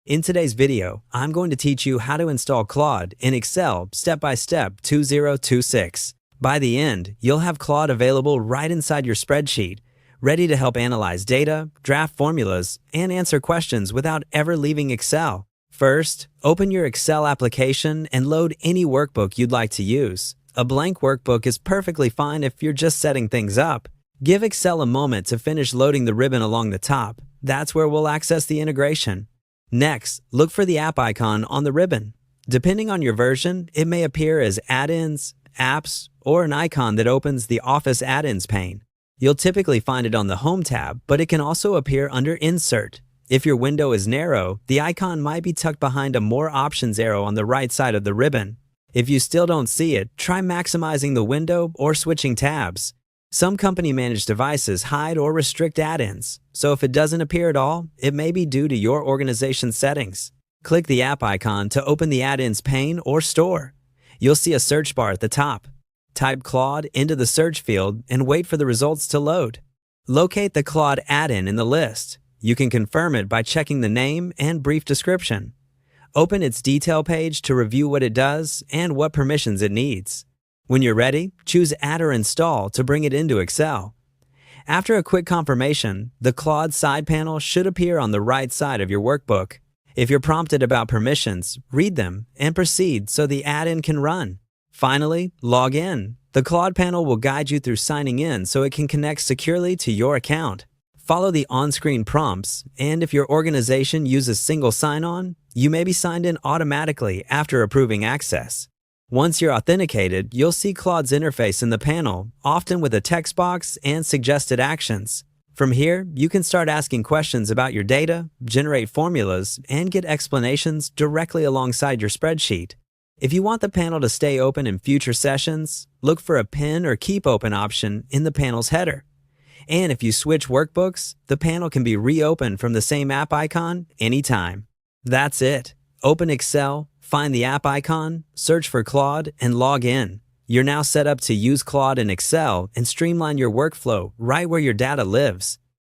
In today's video, I'm going to teach you how to install Claude in Excel step-by-step 2026. By the end, you'll have Claude available right inside your spreadsheet, ready to help analyze data, draft formulas, and answer questions without ever leaving Excel. First, open your Excel application and load any workbook you'd like to use. A blank workbook is perfectly fine if you're just setting things up. Give Excel a moment to finish loading the ribbon along the top. That's where we'll access the integration. Next, look for the app icon on the ribbon. Depending on your version, it may appear as add-ins, apps, or an icon that opens the Office add-ins pane. You'll typically find it on the Home tab, but it can also appear under Insert. If your window is narrow, the icon might be tucked behind a More Options arrow on the right side of the ribbon. If you still don't see it, try maximizing the window or switching tabs. Some company-managed devices hide or restrict add-ins, so if it doesn't appear at all, it may be due to your organization's settings. Click the app icon to open the add-ins pane or store. You'll see a search bar at the top. Type Claude into the search field and wait for the results to load. Locate the Claude add-in in the list. You can confirm it by checking the name and brief description. Open its detail page to review what it does and what permissions it needs. When you're ready, choose Add or Install to bring it into Excel. After a quick confirmation, the Claude side panel should appear on the right side of your workbook. If you're prompted about permissions, read them and proceed so the add-in can run. Finally, log in. The Claude panel will guide you through signing in so it can connect securely to your account. Follow the on-screen prompts, and if your organization uses single sign-on, you may be signed in automatically after approving access. Once you're authenticated, you'll see Claude's interface in the panel, often with a text box and suggested actions. From here, you can start asking questions about your data, generate formulas, and get explanations directly alongside your spreadsheet. If you want the panel to stay open in future sessions, look for a Pin or Keep Open option in the panel's header. And if you switch workbooks, the panel can be reopened from the same app icon anytime. That's it. Open Excel, find the app icon, search for Claude, and log in. You're now set up to use Claude in Excel and streamline your workflow right where your data lives.